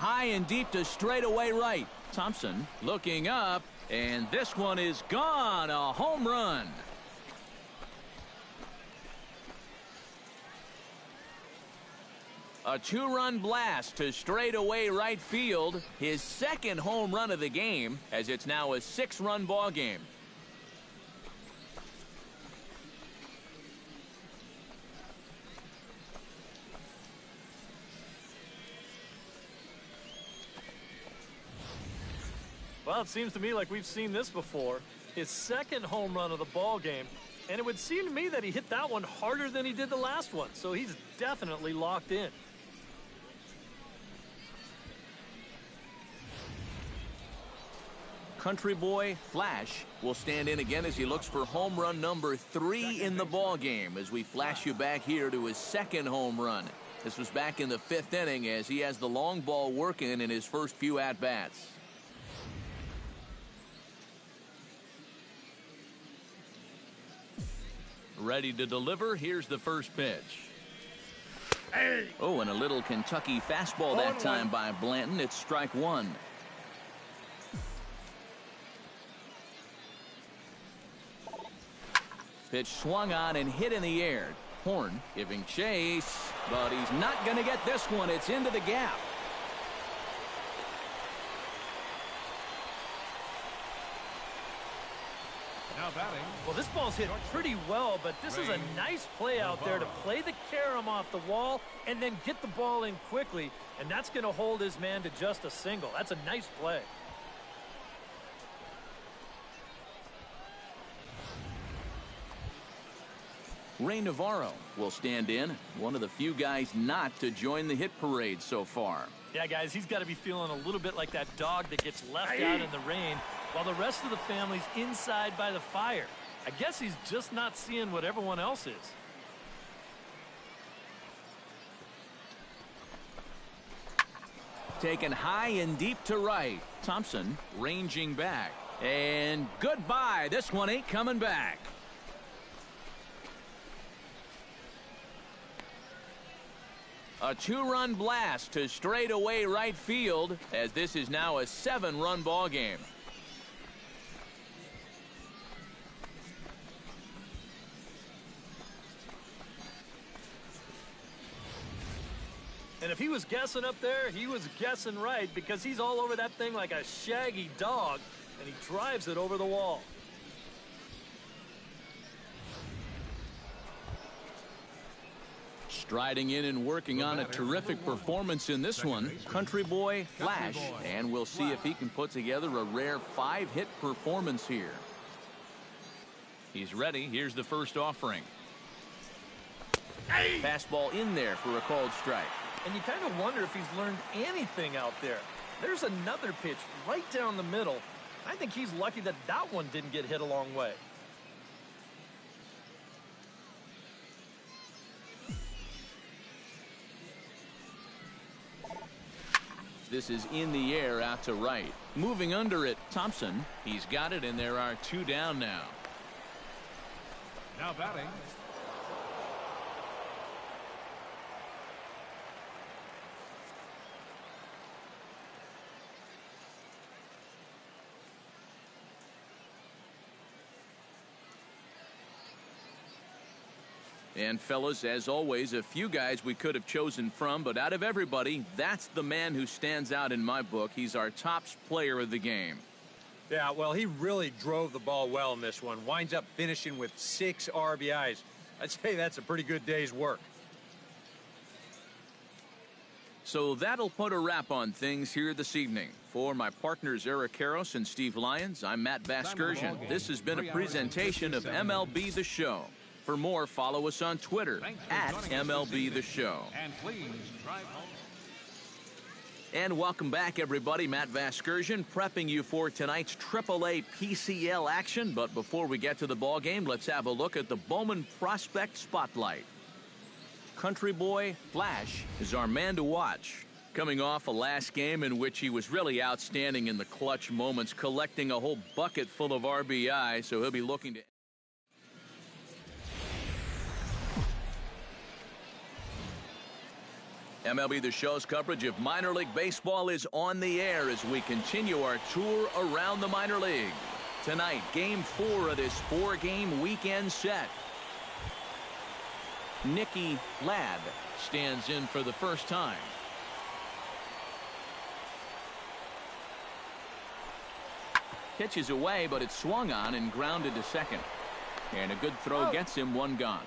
high and deep to straightaway right. Thompson looking up, and this one is gone. A home run. A two-run blast to straightaway right field. His second home run of the game, as it's now a 6-run ball game. Well, it seems to me like we've seen this before. His second home run of the ball game. And it would seem to me that he hit that one harder than he did the last one. So he's definitely locked in. Country boy Flash will stand in again as he looks for home run number 3 in the ball game, as we flash you back here to his second home run. This was back in the 5th inning, as he has the long ball working in his first few at-bats. Ready to deliver. Here's the first pitch. Oh, and a little Kentucky fastball that time by Blanton. It's strike 1. Pitch swung on and hit in the air. Horn giving chase, but he's not going to get this one. It's into the gap. Now batting. Well, this ball's hit pretty well, but this is a nice play out there to play the carom off the wall and then get the ball in quickly, and that's going to hold his man to just a single. That's a nice play. Ray Navarro will stand in, one of the few guys not to join the hit parade so far. Yeah, guys, he's got to be feeling a little bit like that dog that gets left out in the rain while the rest of the family's inside by the fire. I guess he's just not seeing what everyone else is. Taken high and deep to right. Thompson ranging back. And goodbye. This one ain't coming back. A 2-run blast to straightaway right field, as this is now a 7-run ball game. And if he was guessing up there, he was guessing right, because he's all over that thing like a shaggy dog, and he drives it over the wall. Striding in and working on a terrific performance in this one, country boy Flash, and we'll see if he can put together a rare 5-hit performance here. He's ready. Here's the first offering. Fastball in there for a called strike. And you kind of wonder if he's learned anything out there. There's another pitch right down the middle. I think he's lucky that that one didn't get hit a long way. This is in the air out to right. Moving under it, Thompson. He's got it, and there are 2 down now. Now batting. And fellas, as always, a few guys we could have chosen from, but out of everybody, that's the man who stands out in my book. He's our top player of the game. Yeah, well, he really drove the ball well in this one. Winds up finishing with 6 RBIs. I'd say that's a pretty good day's work. So that'll put a wrap on things here this evening. For my partners Eric Karros and Steve Lyons, I'm Matt Vasgersian. This has been a presentation of MLB The Show. For more, follow us on Twitter at MLB The Show. And please drive home. And welcome back, everybody. Matt Vasgersian prepping you for tonight's AAA PCL action. But before we get to the ball game, let's have a look at the Bowman Prospect Spotlight. Country boy Flash is our man to watch. Coming off a last game in which he was really outstanding in the clutch moments, collecting a whole bucket full of RBI, so he'll be looking to... MLB The Show's coverage of minor league baseball is on the air as we continue our tour around the minor league. Tonight, Game 4 of this 4-game weekend set. Nicky Ladd stands in for the first time. Pitches away, but it's swung on and grounded to second. And a good throw gets him, one gone.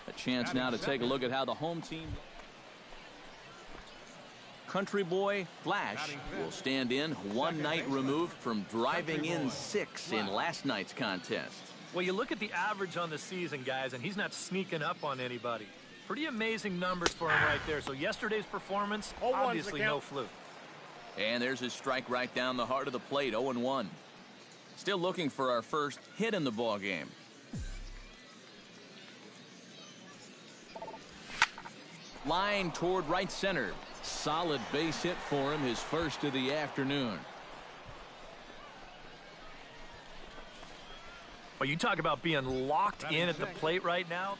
A chance now to take a look at how the home team. Country Boy Flash will stand in, one night removed from driving in 6 in last night's contest. Well, you look at the average on the season, guys, and he's not sneaking up on anybody. Pretty amazing numbers for him right there. So yesterday's performance, obviously no fluke. And there's his strike right down the heart of the plate, 0-1. Still looking for our first hit in the ball game. Line toward right center. Solid base hit for him, his first of the afternoon. Well, you talk about being locked in at the plate right now.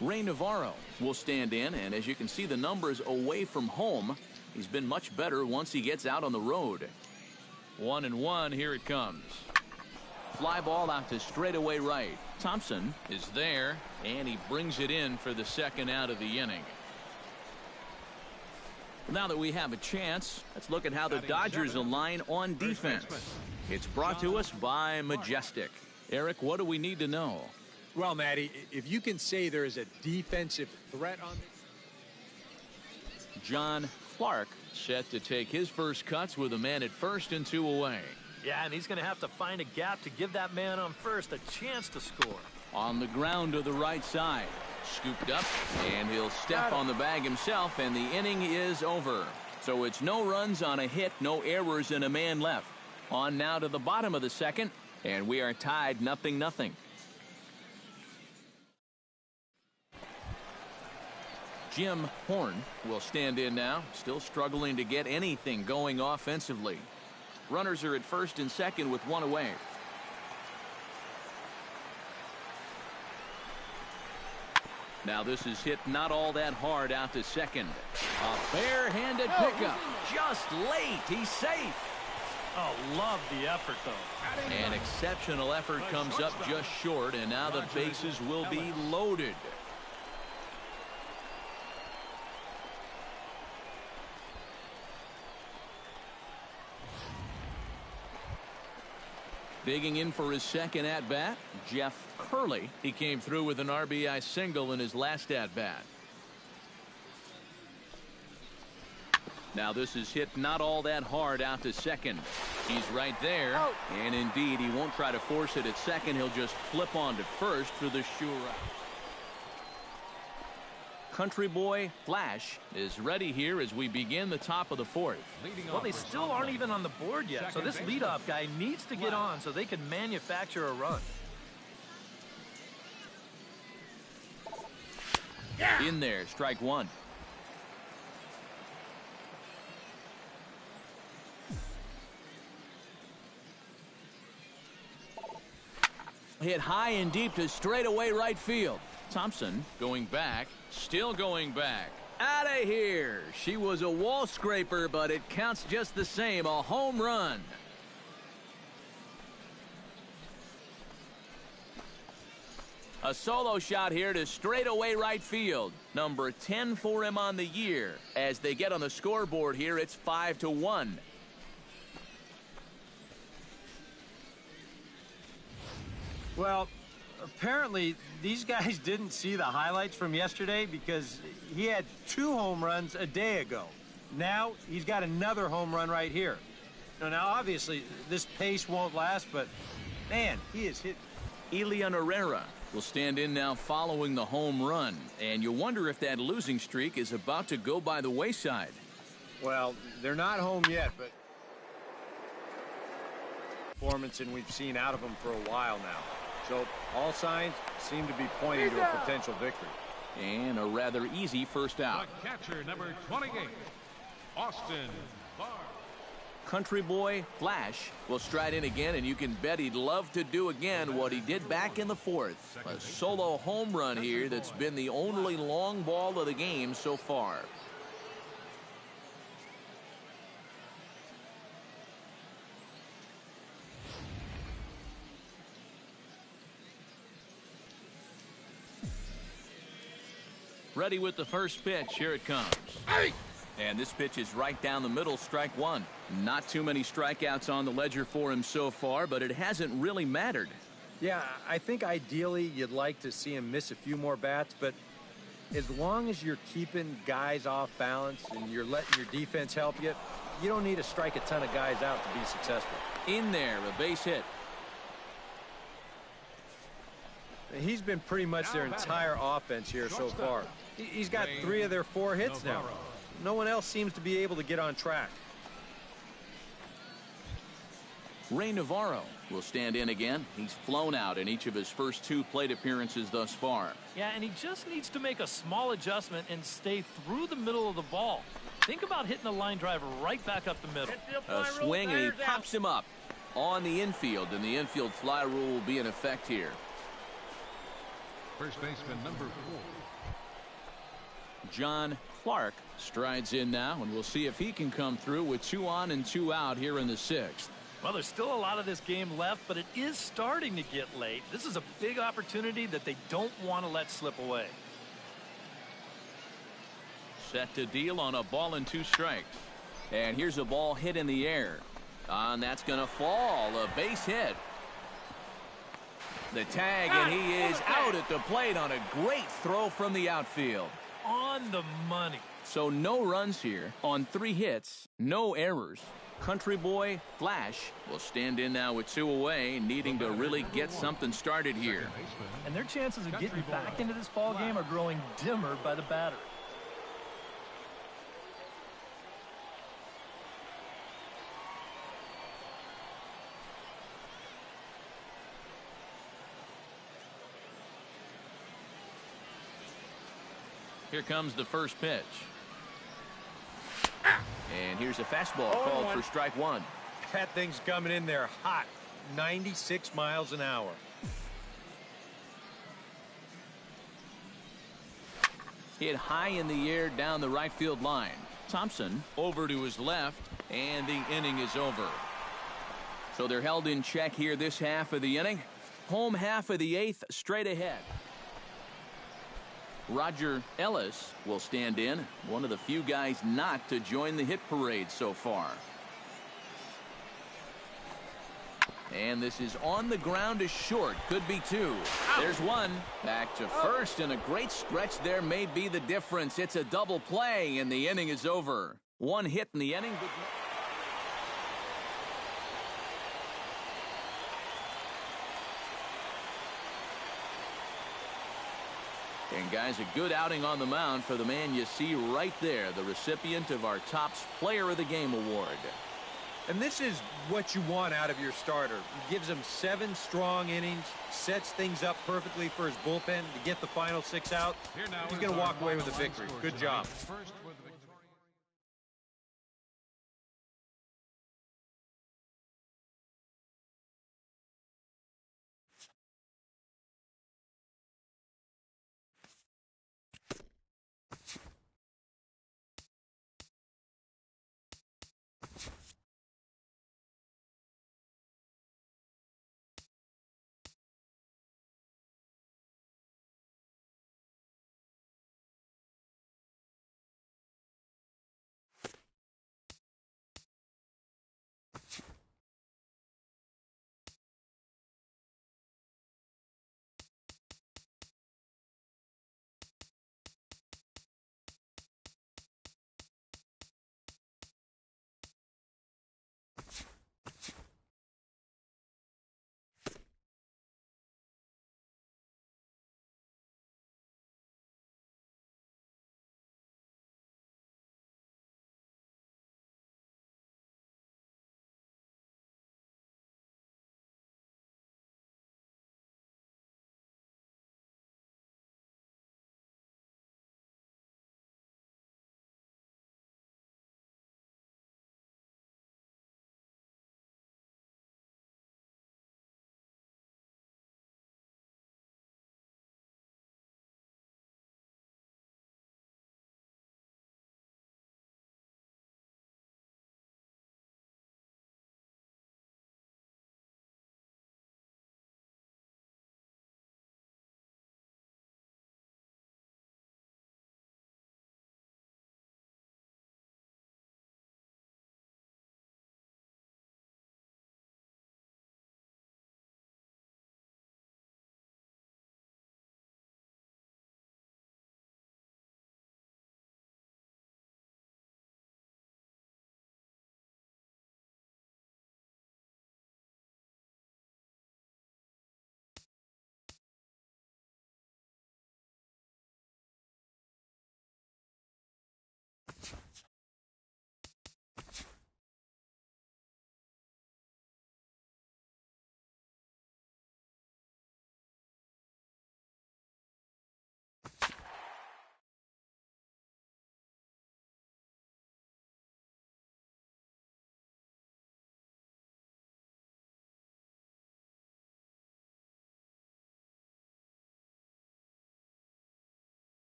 Ray Navarro will stand in, and as you can see the numbers away from home, he's been much better once he gets out on the road. 1-1, here it comes. Fly ball out to straightaway right. Thompson is there, and he brings it in for the second out of the inning. Now that we have a chance, let's look at how the Dodgers align on defense. It's brought to us by Majestic. Eric, what do we need to know? Well, Matty, if you can say there is a defensive threat on John Clark set to take his first cuts with a man at first and 2 away. Yeah, and he's going to have to find a gap to give that man on first a chance to score. On the ground to the right side. Scooped up, and he'll step on the bag himself, and the inning is over. So it's no runs on a hit, no errors, and a man left. On now to the bottom of the second, and we are tied 0-0. Jim Horn will stand in now, still struggling to get anything going offensively. Runners are at first and second with 1 away. Now this is hit not all that hard out to second. A barehanded pickup. Just late. He's safe. Oh, love the effort, though. An exceptional effort comes up just short, and now the bases will be loaded. Digging in for his second at-bat, Jeff Curley. He came through with an RBI single in his last at-bat. Now this is hit not all that hard out to second. He's right there, and indeed he won't try to force it at second. He'll just flip on to first for the sure out. Country Boy Flash is ready here as we begin the top of the 4th. Well, they still aren't even on the board yet, so this leadoff guy needs to get on so they can manufacture a run. In there, strike 1. Hit high and deep to straightaway right field. Thompson going back, still going back. Out of here. She was a wall scraper, but it counts just the same. A home run. A solo shot here to straightaway right field. Number 10 for him on the year. As they get on the scoreboard here, it's 5-1. Well, apparently these guys didn't see the highlights from yesterday because he had 2 home runs a day ago. Now he's got another home run right here. Now obviously this pace won't last, but man, he is hit. Elian Herrera will stand in now following the home run, and you wonder if that losing streak is about to go by the wayside. Well, they're not home yet, but performance and we've seen out of them for a while now. So all signs seem to be pointing to a potential victory. And a rather easy first out. The catcher, number 28, Austin Barr. Country boy Flash will stride in again, and you can bet he'd love to do again what he did back in the fourth. A solo home run here that's been the only long ball of the game so far. Ready with the first pitch. Here it comes. And this pitch is right down the middle, strike one. Not too many strikeouts on the ledger for him so far, but it hasn't really mattered. Yeah, I think ideally you'd like to see him miss a few more bats, but as long as you're keeping guys off balance and you're letting your defense help you, you don't need to strike a ton of guys out to be successful. In there, a base hit. He's been pretty much their entire offense here so far. He's got 3 of their 4 hits now. No one else seems to be able to get on track. Ray Navarro will stand in again. He's flown out in each of his first 2 plate appearances thus far. Yeah, and he just needs to make a small adjustment and stay through the middle of the ball. Think about hitting a line drive right back up the middle. A swing, and he pops him up on the infield, and the infield fly rule will be in effect here. First baseman number 4. John Clark strides in now, and we'll see if he can come through with 2 on and 2 out here in the 6th. Well, there's still a lot of this game left, but it is starting to get late. This is a big opportunity that they don't want to let slip away. Set to deal on a ball and 2 strikes. And here's a ball hit in the air. And that's going to fall. A base hit. The tag, and he is out at the plate on a great throw from the outfield. On the money. So no runs here on 3 hits, no errors. Country boy Flash will stand in now with 2 away, needing to really get something started here. And their chances of getting back into this ball game are growing dimmer by the batter. Here comes the first pitch. And here's a fastball called for strike 1. That thing's coming in there hot, 96 miles an hour. Hit high in the air down the right field line. Thompson over to his left, and the inning is over. So they're held in check here this half of the inning. Home half of the 8th straight ahead. Roger Ellis will stand in, one of the few guys not to join the hit parade so far. And this is on the ground to short. Could be 2. There's 1. Back to first, and a great stretch there may be the difference. It's a double play, and the inning is over. 1 hit in the inning. And guys, a good outing on the mound for the man you see right there, the recipient of our Topps Player of the Game award. And this is what you want out of your starter. He gives him 7 strong innings, sets things up perfectly for his bullpen to get the final 6 out. He's going to walk away with a victory. Good job.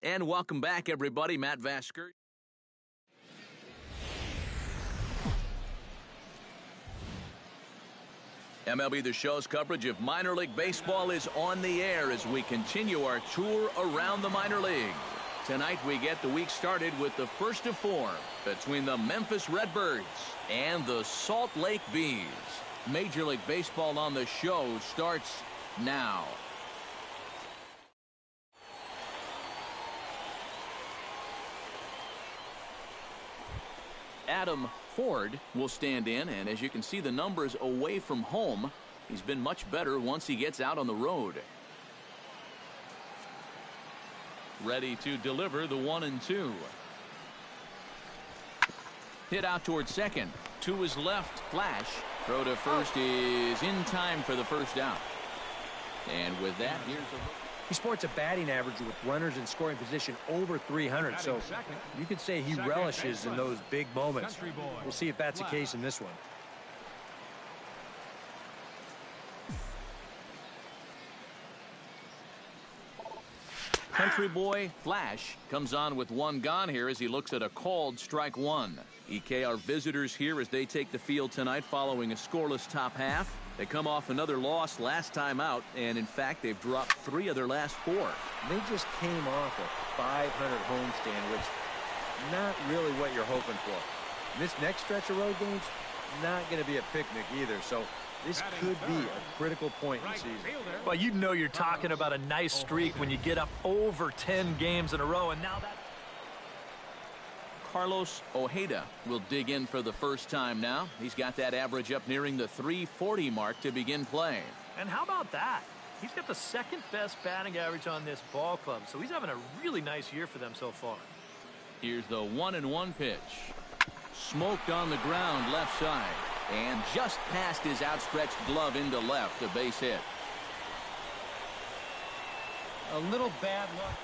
And welcome back, everybody. Matt Vasker. MLB The Show's coverage of minor league baseball is on the air as we continue our tour around the minor leagues. Tonight we get the week started with the first of four between the Memphis Redbirds and the Salt Lake Bees. Major League Baseball on the show starts now. Adam Ford will stand in, and as you can see the numbers away from home, he's been much better once he gets out on the road. Ready to deliver the 1-2. Hit out towards second. To his left, flash. Throw to first is in time for the first out. And with that, here's a... He sports a batting average with runners in scoring position over 300, so you could say he relishes in those big moments. We'll see if that's the case in this one. Country boy Flash comes on with one gone here as he looks at a called strike one. EK are visitors here as they take the field tonight following a scoreless top half. They come off another loss last time out, and in fact they've dropped 3 of their last 4. They just came off a 500 homestand, which not really what you're hoping for. This next stretch of road games, not going to be a picnic either, so this could be a critical point in the season. Well, you know you're talking about a nice streak when you get up over 10 games in a row, and now that... Carlos Ojeda will dig in for the first time now. He's got that average up nearing the 340 mark to begin play. And how about that? He's got the second best batting average on this ball club, so he's having a really nice year for them so far. Here's the 1-1 pitch. Smoked on the ground left side, and just past his outstretched glove into left, a base hit. A little bad luck.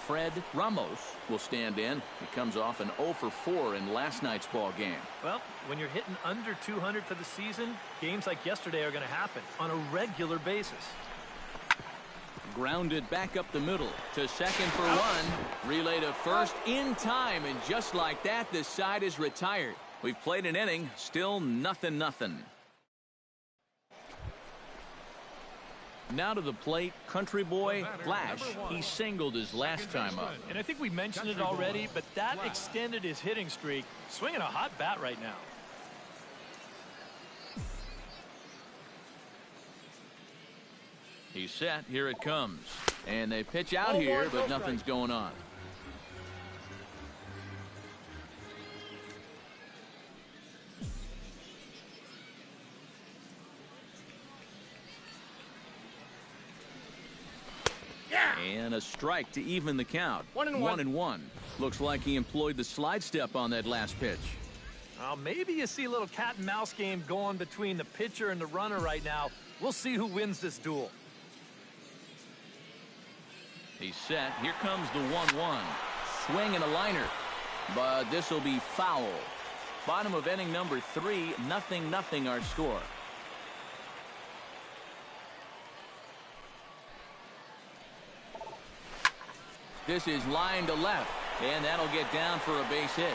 Fred Ramos will stand in. He comes off an 0 for 4 in last night's ball game. Well, when you're hitting under 200 for the season, games like yesterday are going to happen on a regular basis. Grounded back up the middle to second for one. Relay to first in time, and just like that, this side is retired. We've played an inning, still nothing. Now to the plate, country boy Flash. He singled his last time up. And I think we mentioned it already, but that extended his hitting streak. Swinging a hot bat right now. He's set. Here it comes. And they pitch out here, but nothing's going on. And a strike to even the count. 1-1. Looks like he employed the slide step on that last pitch. Maybe you see a little cat and mouse game going between the pitcher and the runner right now. We'll see who wins this duel. He's set. Here comes the 1-1. Swing and a liner. But this will be foul. Bottom of inning number 3. 0-0 our score. This is line to left, and that'll get down for a base hit.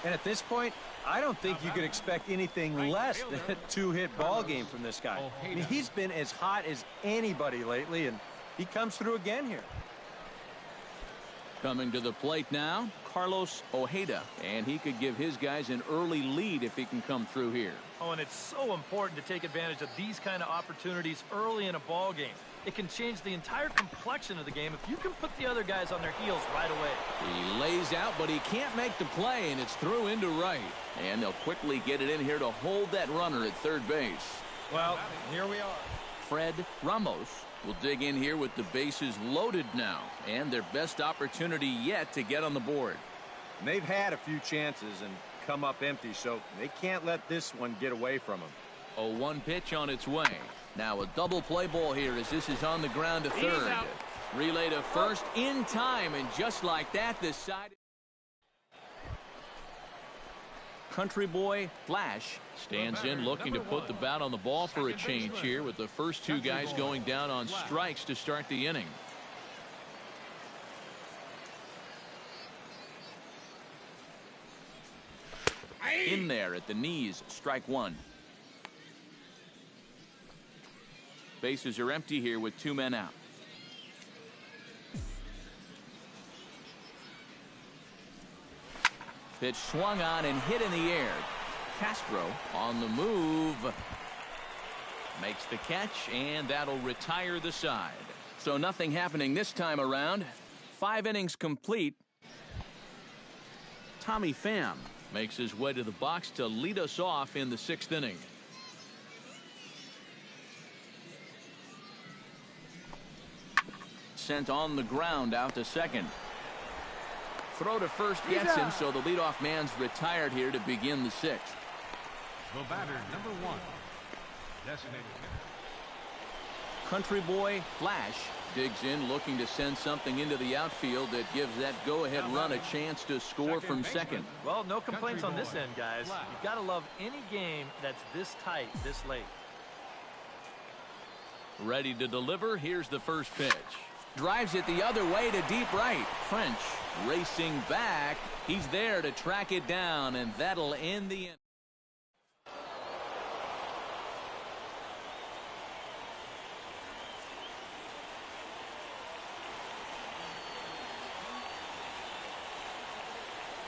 And at this point, I don't think you could expect anything less than a 2-hit ball game from this guy. I mean, he's been as hot as anybody lately, and he comes through again here. Coming to the plate now, Carlos Ojeda, and he could give his guys an early lead if he can come through here. Oh, and it's so important to take advantage of these kind of opportunities early in a ball game. It can change the entire complexion of the game if you can put the other guys on their heels right away. He lays out, but he can't make the play, and it's through into right. And they'll quickly get it in here to hold that runner at third base. Well, here we are. Fred Ramos will dig in here with the bases loaded now, and their best opportunity yet to get on the board. And they've had a few chances and come up empty, so they can't let this one get away from them. A 1 pitch on its way. Now a double play ball here as this is on the ground to third. Relay to first in time, and just like that, this side. Country boy Flash stands in looking to put the bat on the ball for a change here with the first two guys going down on strikes to start the inning. In there at the knees, strike one. Bases are empty here with two men out. Pitch swung on and hit in the air. Castro on the move. Makes the catch, and that'll retire the side. So nothing happening this time around. 5 innings complete. Tommy Pham makes his way to the box to lead us off in the 6th inning. Sent on the ground out to second. Throw to first gets him, so the leadoff man's retired here to begin the 6th. The batter, number 1. Designated Country boy Flash digs in, looking to send something into the outfield that gives that go-ahead run a chance to score from second. Well, no complaints on this end, guys. You've got to love any game that's this tight, this late. Ready to deliver. Here's the first pitch. Drives it the other way to deep right. French racing back. He's there to track it down, and that'll end the inning.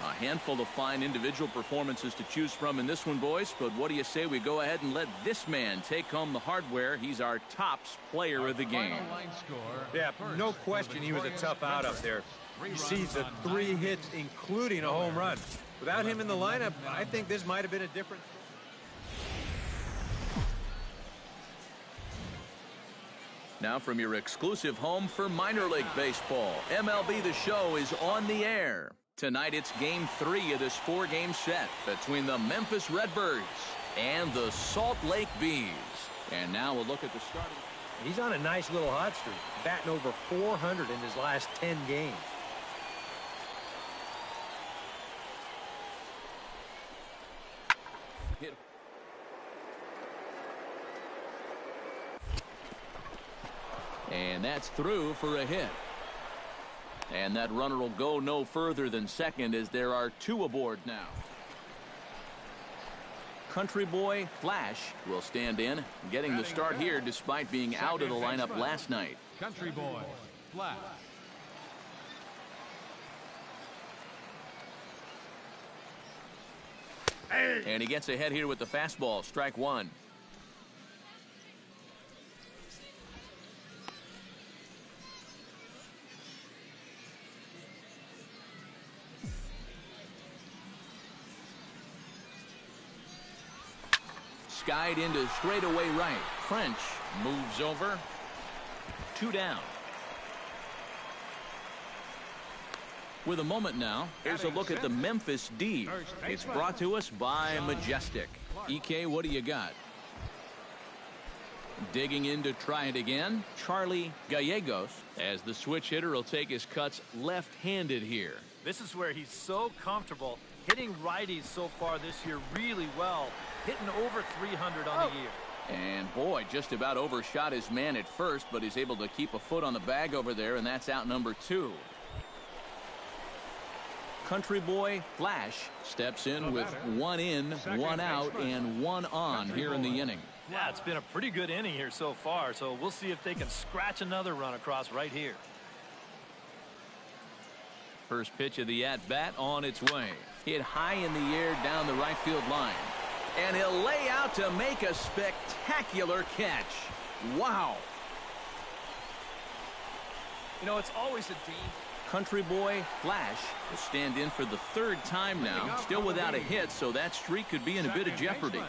A handful of fine individual performances to choose from in this one, boys. But what do you say we go ahead and let this man take home the hardware? He's our tops player of the game. Yeah, no question he was a tough out up there. You see the 3 hits, including a home run. Without him in the lineup, I think this might have been a different. Now from your exclusive home for minor league baseball, MLB The Show is on the air. Tonight it's game 3 of this 4-game set between the Memphis Redbirds and the Salt Lake Bees. And now we'll look at the starting. He's on a nice little hot streak, batting over 400 in his last 10 games. Hit. And that's through for a hit. And that runner will go no further than second, as there are 2 aboard now. Country boy Flash will stand in, getting the start here despite being out of the lineup last night. Country boy Flash. And he gets ahead here with the fastball, strike one. Skied into straightaway right. French moves over. 2 down. With a moment now, here's a look at the Memphis D. It's brought to us by Majestic. EK, what do you got? Digging in to try it again, Charlie Gallegos, as the switch hitter will take his cuts left-handed here. This is where he's so comfortable hitting righties so far this year really well, hitting over 300 on the year. And boy, just about overshot his man at first, but he's able to keep a foot on the bag over there, and that's out number 2. Country boy Flash steps in with 1 in, 1 out, and 1 on here in the inning. Yeah, it's been a pretty good inning here so far, so we'll see if they can scratch another run across right here. First pitch of the at-bat on its way. Hit high in the air down the right field line. And he'll lay out to make a spectacular catch. Wow. You know, it's always a deep. Country boy Flash will stand in for the 3rd time now, still without a hit, so that streak could be in a bit of jeopardy.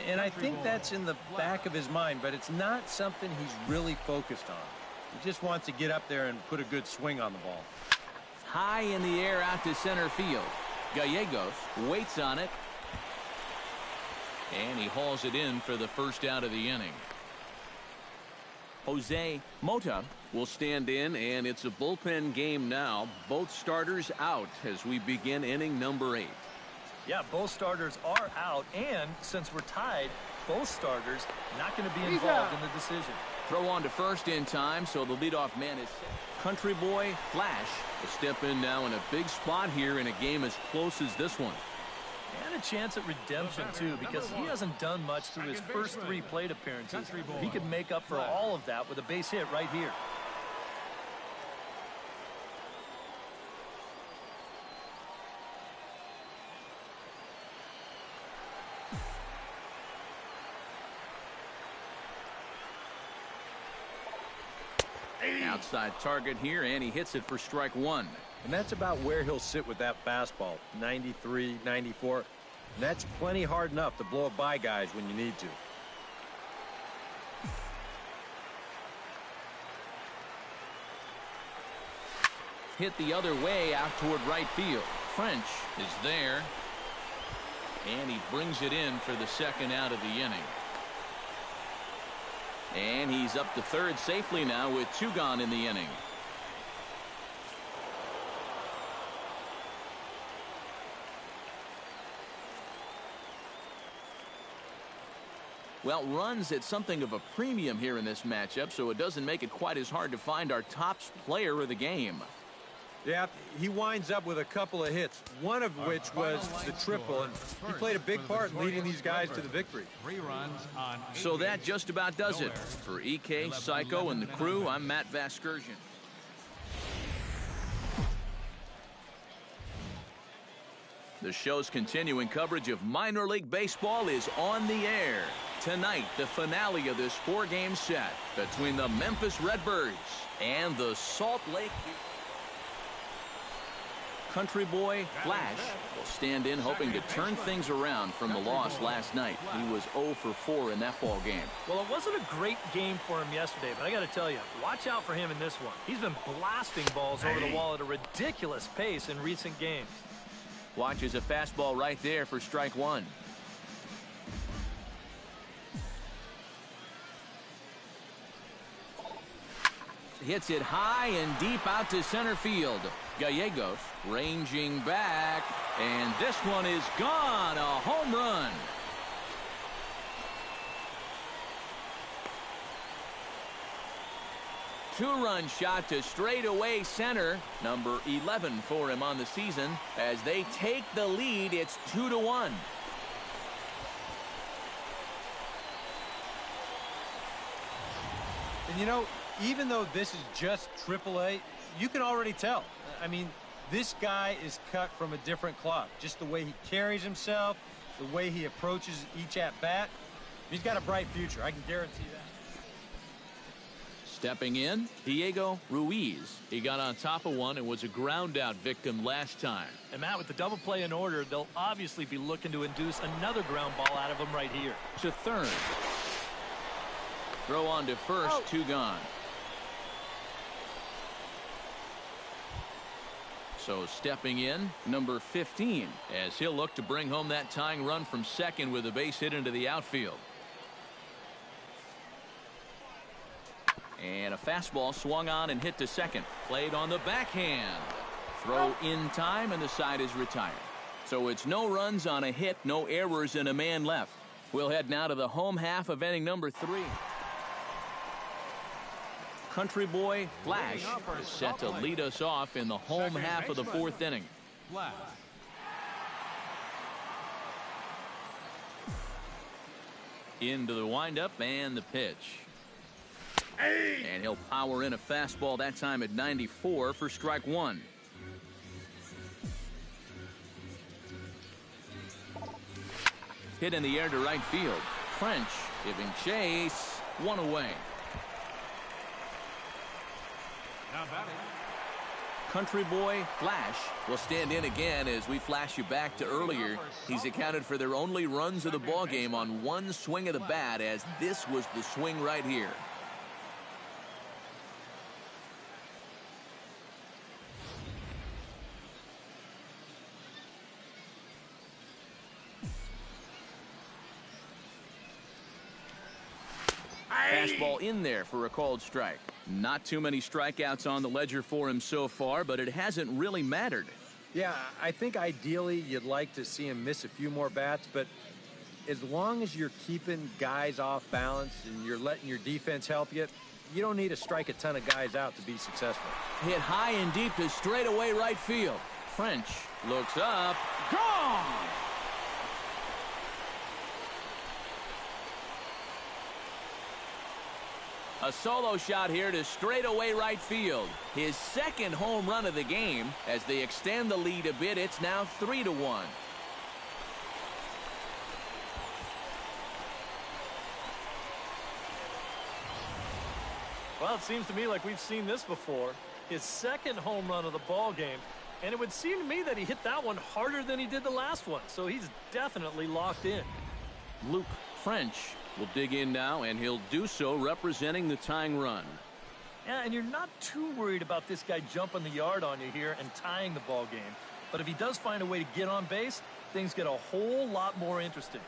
And I think that's in the back of his mind, but it's not something he's really focused on. He just wants to get up there and put a good swing on the ball. High in the air out to center field. Gallegos waits on it. And he hauls it in for the first out of the inning. Jose Mota will stand in, and it's a bullpen game now. Both starters out as we begin inning number 8. Yeah, both starters are out, and since we're tied, both starters not going to be involved in the decision. Throw on to first in time, so the leadoff man is set. Country Boy Flash will step in now in a big spot here in a game as close as this one. And a chance at redemption, too, because he hasn't done much through his first 3 plate appearances. He could make up for all of that with a base hit right here. Outside target here, and he hits it for strike 1. And that's about where he'll sit with that fastball, 93, 94. And that's plenty hard enough to blow it by guys when you need to. Hit the other way out toward right field. French is there, and he brings it in for the second out of the inning. And he's up to third safely now with 2 gone in the inning. Well, runs at something of a premium here in this matchup, so it doesn't make it quite as hard to find our top player of the game. Yeah, he winds up with a couple of hits, one of which was the triple, and he played a big part in leading these guys to the victory. 3 runs on 8 So that just about does it. For EK, Psycho, and the crew, I'm Matt Vasgersian. The show's continuing coverage of minor league baseball is on the air. Tonight, the finale of this 4-game set between the Memphis Redbirds and the Salt Lake. Country Boy Flash will stand in hoping to turn things around from the loss last night. He was 0 for 4 in that ball game. Well, it wasn't a great game for him yesterday, but I got to tell you, watch out for him in this one. He's been blasting balls over the wall at a ridiculous pace in recent games. Watches a fastball right there for strike 1. Hits it high and deep out to center field. Gallegos ranging back, and this one is gone. A home run. Two-run shot to straightaway center. Number 11 for him on the season. As they take the lead, it's 2-1. And you know, even though this is just AAA, you can already tell. I mean, this guy is cut from a different cloth. Just the way he carries himself, the way he approaches each at-bat. He's got a bright future, I can guarantee that. Stepping in, Diego Ruiz. He got on top of one and was a ground-out victim last time. And Matt, with the double play in order, they'll obviously be looking to induce another ground ball out of him right here. To third. Throw on to first, 2 gone. So stepping in, number 15, as he'll look to bring home that tying run from second with a base hit into the outfield. And a fastball swung on and hit to second. Played on the backhand. Throw in time, and the side is retired. So it's no runs on a hit, no errors, and a man left. We'll head now to the home half of inning number 3. Country Boy Flash is set to lead us off in the home half of the 4th inning. Flash. Into the windup and the pitch. And he'll power in a fastball that time at 94 for strike 1. Hit in the air to right field. French giving chase. 1 away. Now batting. Country Boy Flash will stand in again as we flash you back to earlier. He's accounted for their only runs of the ball game on 1 swing of the bat, as this was the swing right here. Fastball in there for a called strike. Not too many strikeouts on the ledger for him so far, but it hasn't really mattered. Yeah, I think ideally you'd like to see him miss a few more bats, but as long as you're keeping guys off balance and you're letting your defense help you, you don't need to strike a ton of guys out to be successful. Hit high and deep to straightaway right field. French looks up. Gone! A solo shot here to straightaway right field. His second home run of the game. As they extend the lead a bit, it's now 3-1. Well, it seems to me like we've seen this before. His second home run of the ball game. And it would seem to me that he hit that one harder than he did the last one. So he's definitely locked in. Luke French will dig in now, and he'll do so representing the tying run. Yeah, and you're not too worried about this guy jumping the yard on you here and tying the ball game. But if he does find a way to get on base, things get a whole lot more interesting.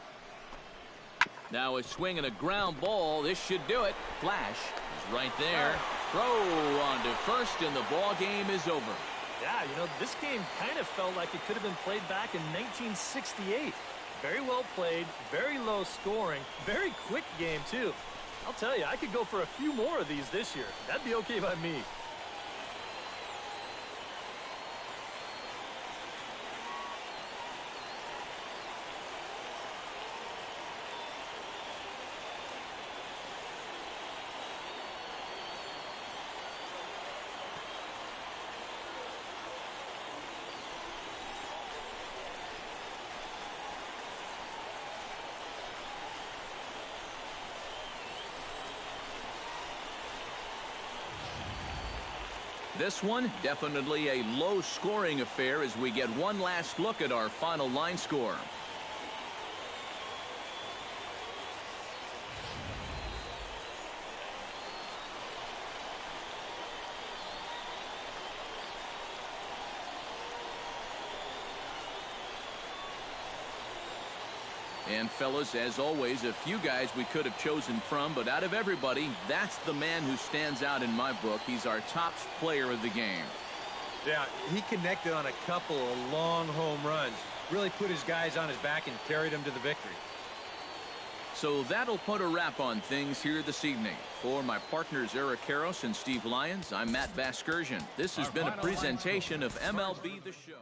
Now a swing and a ground ball. This should do it. Flash is right there. Throw on to first, and the ball game is over. Yeah, you know, this game kind of felt like it could have been played back in 1968. Very well played, very low scoring, very quick game, too. I'll tell you, I could go for a few more of these this year. That'd be okay by me. This one, definitely a low-scoring affair as we get one last look at our final line score. And fellas, as always, a few guys we could have chosen from, but out of everybody, that's the man who stands out in my book. He's our top player of the game. Yeah, he connected on a couple of long home runs. Really put his guys on his back and carried them to the victory. So that'll put a wrap on things here this evening. For my partners Eric Karros and Steve Lyons, I'm Matt Vasgersian. This has been a presentation of MLB The Show.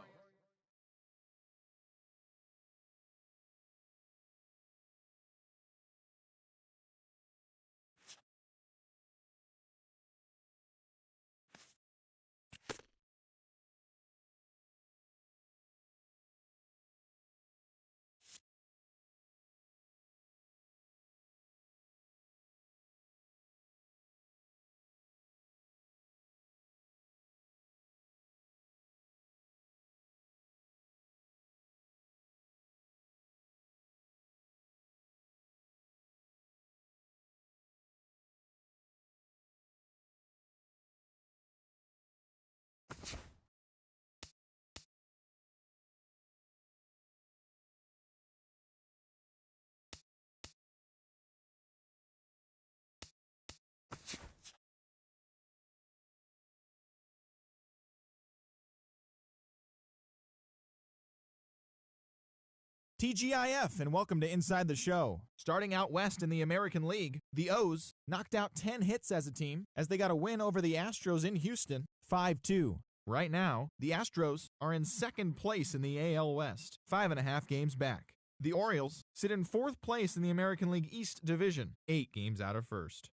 TGIF, and welcome to Inside the Show. Starting out west in the American League, the O's knocked out 10 hits as a team as they got a win over the Astros in Houston, 5-2. Right now, the Astros are in second place in the AL West, 5.5 games back. The Orioles sit in fourth place in the American League East Division, 8 games out of first.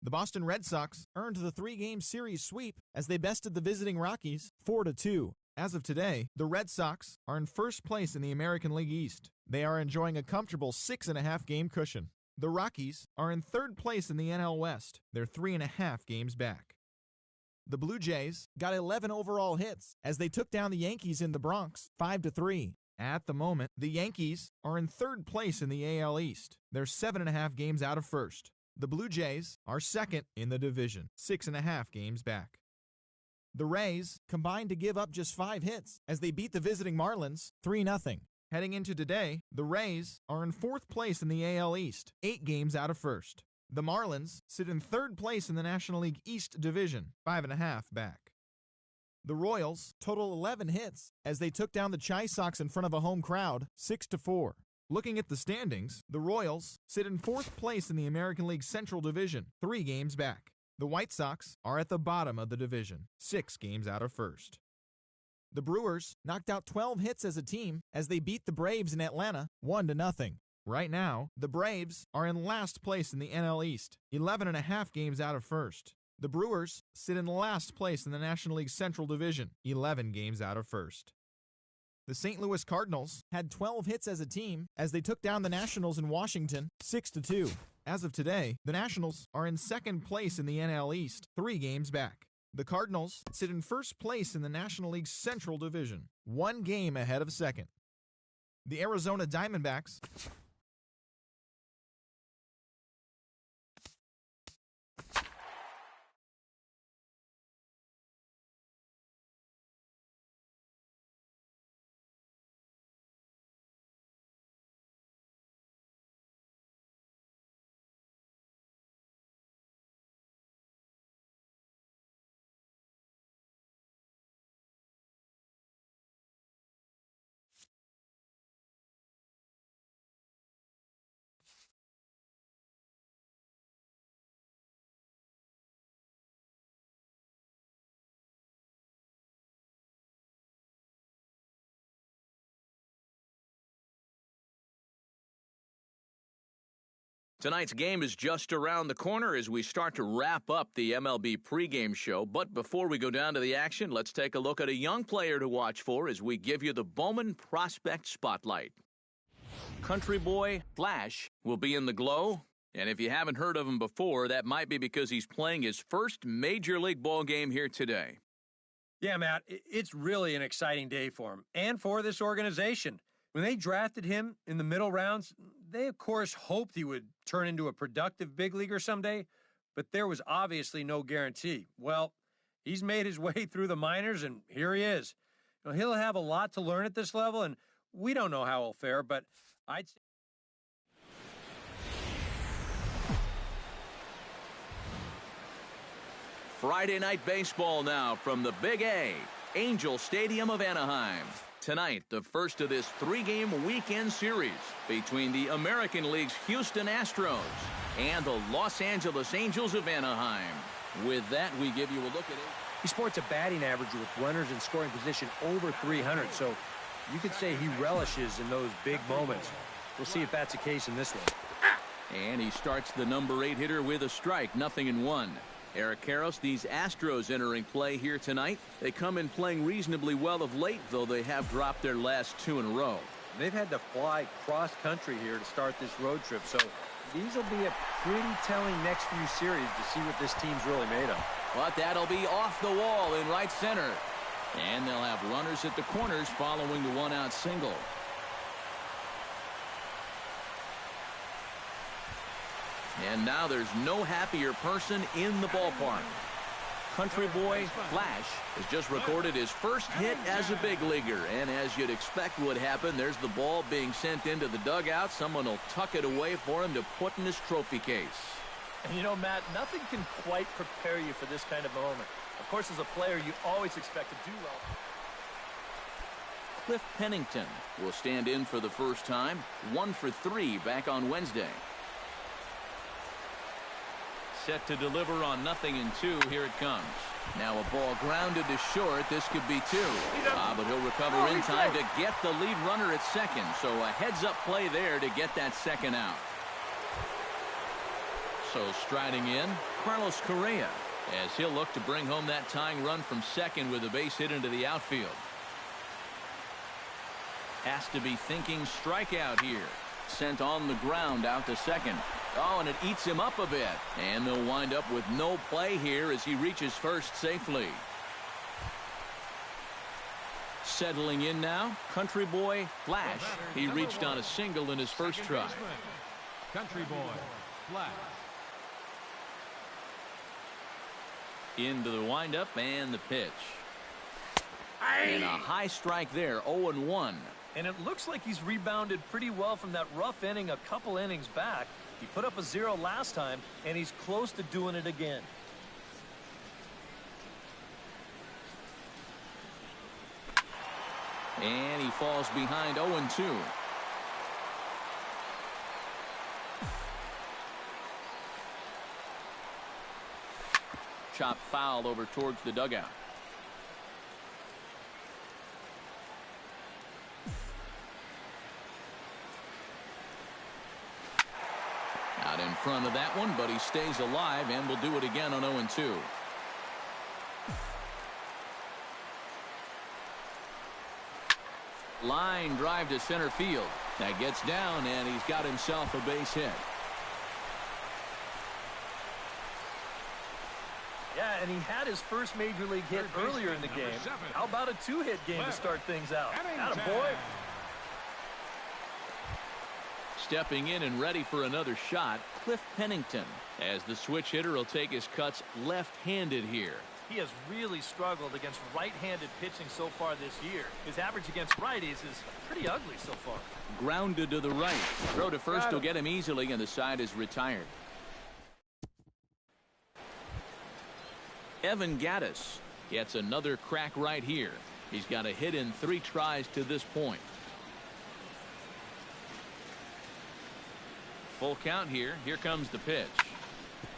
The Boston Red Sox earned the 3-game series sweep as they bested the visiting Rockies 4-2. As of today, the Red Sox are in first place in the American League East. They are enjoying a comfortable 6.5 game cushion. The Rockies are in third place in the NL West. They're 3.5 games back. The Blue Jays got 11 overall hits as they took down the Yankees in the Bronx 5-3. At the moment, the Yankees are in third place in the AL East. They're 7.5 games out of first. The Blue Jays are second in the division, 6.5 games back. The Rays combined to give up just 5 hits as they beat the visiting Marlins 3-0. Heading into today, the Rays are in fourth place in the AL East, 8 games out of first. The Marlins sit in third place in the National League East Division, 5.5 back. The Royals total 11 hits as they took down the Chi Sox in front of a home crowd 6-4. Looking at the standings, the Royals sit in 4th place in the American League Central Division, 3 games back. The White Sox are at the bottom of the division, 6 games out of first. The Brewers knocked out 12 hits as a team as they beat the Braves in Atlanta 1-0. Right now, the Braves are in last place in the NL East, 11.5 games out of first. The Brewers sit in last place in the National League Central Division, 11 games out of first. The St. Louis Cardinals had 12 hits as a team as they took down the Nationals in Washington 6-2. As of today, the Nationals are in 2nd place in the NL East, 3 games back. The Cardinals sit in 1st place in the National League Central Division, 1 game ahead of 2nd. The Arizona Diamondbacks Tonight's game is just around the corner as we start to wrap up the MLB pregame show. But before we go down to the action, let's take a look at a young player to watch for as we give you the Bowman Prospect Spotlight. Country boy Flash will be in the glow. And if you haven't heard of him before, that might be because he's playing his first Major League ball game here today. Yeah, Matt, it's really an exciting day for him and for this organization. When they drafted him in the middle rounds, they, of course, hoped he would turn into a productive big leaguer someday, but there was obviously no guarantee. Well, he's made his way through the minors, and here he is. You know, he'll have a lot to learn at this level, and we don't know how he'll fare, but I'd say... Friday night baseball now from the Big A, Angel Stadium of Anaheim. Tonight, the first of this 3-game weekend series between the American League's Houston Astros and the Los Angeles Angels of Anaheim. With that, we give you a look at it. He sports a batting average with runners in scoring position over 300, so you could say he relishes in those big moments. We'll see if that's the case in this one. And he starts the number 8 hitter with a strike, 0-1. Eric Karros, these Astros entering play here tonight. They come in playing reasonably well of late, though they have dropped their last 2 in a row. They've had to fly cross-country here to start this road trip, so these will be a pretty telling next few series to see what this team's really made of. But that'll be off the wall in right center. And they'll have runners at the corners following the 1-out single. And now there's no happier person in the ballpark. Country boy Flash has just recorded his first hit as a big leaguer. And as you'd expect would happen, there's the ball being sent into the dugout. Someone will tuck it away for him to put in his trophy case. And you know, Matt, nothing can quite prepare you for this kind of moment. Of course, as a player, you always expect to do well. Cliff Pennington will stand in for the first time. 1 for 3 back on Wednesday. Set to deliver on 0-2. Here it comes. Now a ball grounded to short. This could be 2. But he'll recover in time to get the lead runner at second. So a heads-up play there to get that second out. So striding in, Carlos Correa, as he'll look to bring home that tying run from second with a base hit into the outfield. Has to be thinking strikeout here. Sent on the ground out to second. Oh, and it eats him up a bit. And they'll wind up with no play here as he reaches first safely. Settling in now, country boy Flash. He reached on a single in his first try. Country boy Flash. Into the windup and the pitch. And a high strike there, 0-1. And it looks like he's rebounded pretty well from that rough inning a couple innings back. He put up a 0 last time, and he's close to doing it again. And he falls behind 0-2. Chop foul over towards the dugout. Out in front of that one, but he stays alive and will do it again on 0-2. Line drive to center field. That gets down, and he's got himself a base hit. Yeah, and he had his first major league hit earlier in the game. How about a two-hit game to start things out? Attaboy. Stepping in and ready for another shot, Cliff Pennington, as the switch hitter will take his cuts left-handed here. He has really struggled against right-handed pitching so far this year. His average against righties is pretty ugly so far. Grounded to the right. Throw to first will get him easily, and the side is retired. Evan Gattis gets another crack right here. He's got a hit in 3 tries to this point. Full count here. Here comes the pitch.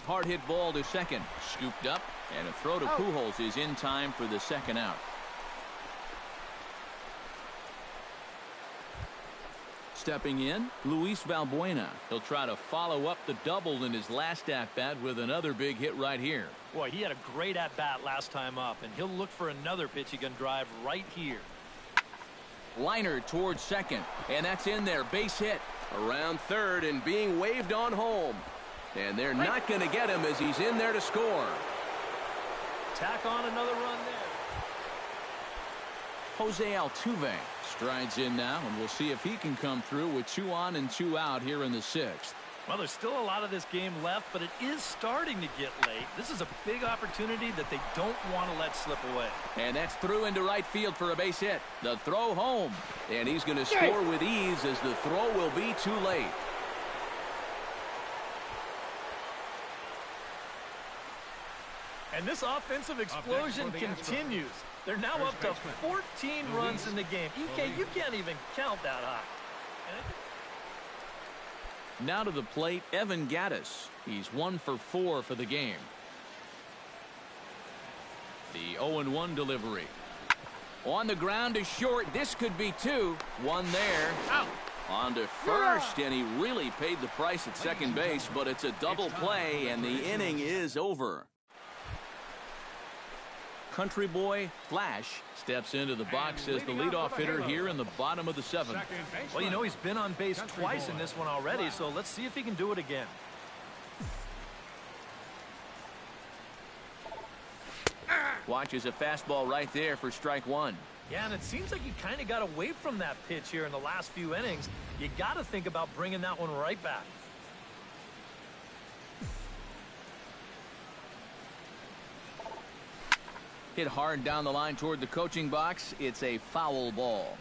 Hard hit ball to second. Scooped up, and a throw to Pujols is in time for the second out. Stepping in, Luis Valbuena. He'll try to follow up the double in his last at-bat with another big hit right here. Boy, he had a great at-bat last time up, and he'll look for another pitch he can drive right here. Liner towards second, and that's in there. Base hit. Around third and being waved on home. And they're not going to get him as he's in there to score. Tack on another run there. Jose Altuve strides in now, and we'll see if he can come through with 2 on and 2 out here in the 6th. Well, there's still a lot of this game left, but it is starting to get late. This is a big opportunity that they don't want to let slip away. And that's through into right field for a base hit. The throw home. And he's going to score with ease as the throw will be too late. And this offensive explosion continues. They're now up to 14 runs in the game. EK, you can't even count that high. Now to the plate, Evan Gattis. He's 1 for 4 for the game. The 0-1 delivery. On the ground to short. This could be 2. 1 there. Out. On to first, and he really paid the price at second base, but it's a double play, and the inning is over. Country boy Flash steps into the box as the leadoff hitter here in the bottom of the 7th. Well, you know, he's been on base twice in this one already, so let's see if he can do it again. Watches a fastball right there for strike 1. Yeah, and it seems like he kind of got away from that pitch here in the last few innings. You got to think about bringing that one right back. Hit hard down the line toward the coaching box. It's a foul ball.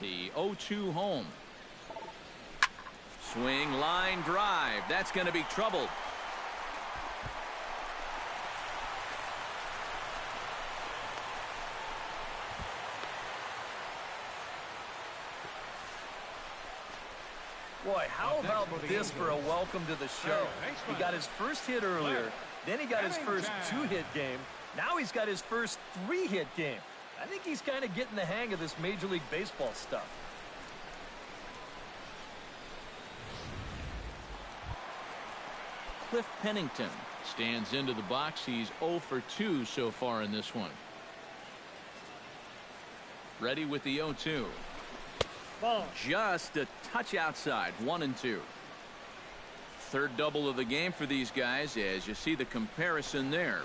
The 0-2 home. Swing, line, drive. That's going to be trouble. Boy, how about this for a welcome to the show? He got his first hit earlier. Then he got his first 2-hit game. Now he's got his first 3-hit game. I think he's kind of getting the hang of this Major League Baseball stuff. Cliff Pennington stands into the box. He's 0 for 2 so far in this one. Ready with the 0-2. Just a touch outside. 1-2. Third double of the game for these guys as you see the comparison there.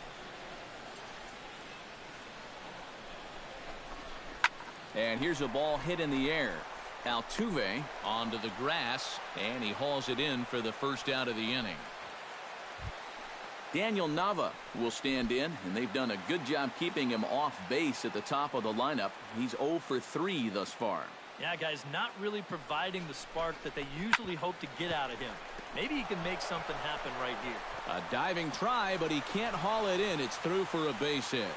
And here's a ball hit in the air. Altuve onto the grass, and he hauls it in for the first out of the inning. Daniel Nava will stand in, and they've done a good job keeping him off base at the top of the lineup. He's 0 for 3 thus far. Yeah, guys, not really providing the spark that they usually hope to get out of him. Maybe he can make something happen right here. A diving try, but he can't haul it in. It's through for a base hit.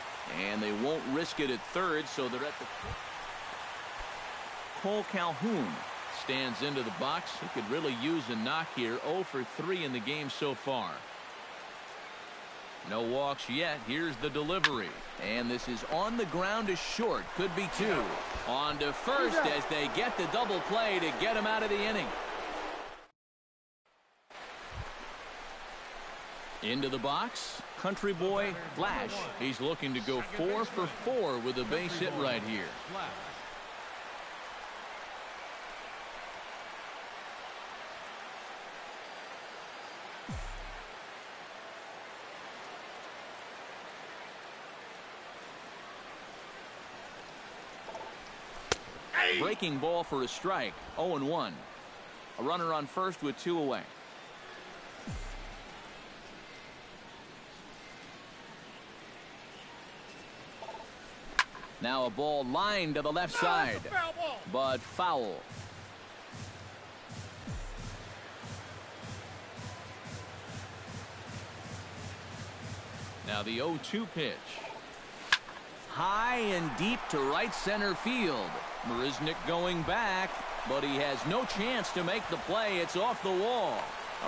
And they won't risk it at third, so they're at the... Cole Calhoun stands into the box. He could really use a knock here. 0 for 3 in the game so far. No walks yet. Here's the delivery. And this is on the ground is short. Could be 2. On to first as they get the double play to get him out of the inning. Into the box, country boy Flash. He's looking to go 4 for 4 with a base hit right here. Breaking ball for a strike. 0-1. A runner on first with 2 away. Now a ball lined to the left side, but foul. Now the 0-2 pitch. High and deep to right center field. Marisnick going back, but he has no chance to make the play. It's off the wall.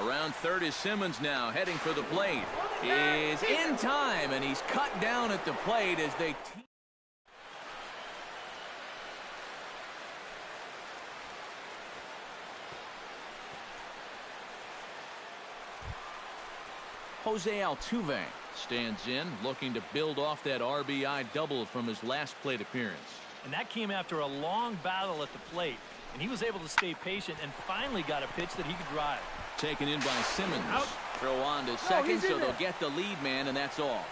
Around third is Simmons now, heading for the plate. Is in time, and he's cut down at the plate as they... Jose Altuve stands in, looking to build off that RBI double from his last plate appearance. And that came after a long battle at the plate, and he was able to stay patient and finally got a pitch that he could drive. Taken in by Simmons. Out. Throw on to second, so they'll get the lead man, and that's all.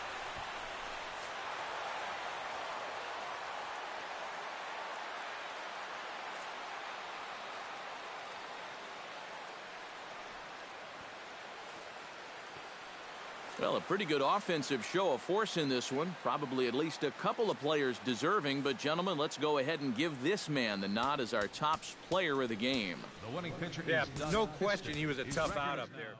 Well, a pretty good offensive show of force in this one. Probably at least a couple of players deserving. But, gentlemen, let's go ahead and give this man the nod as our top player of the game. The winning pitcher is no question he was a tough out up there.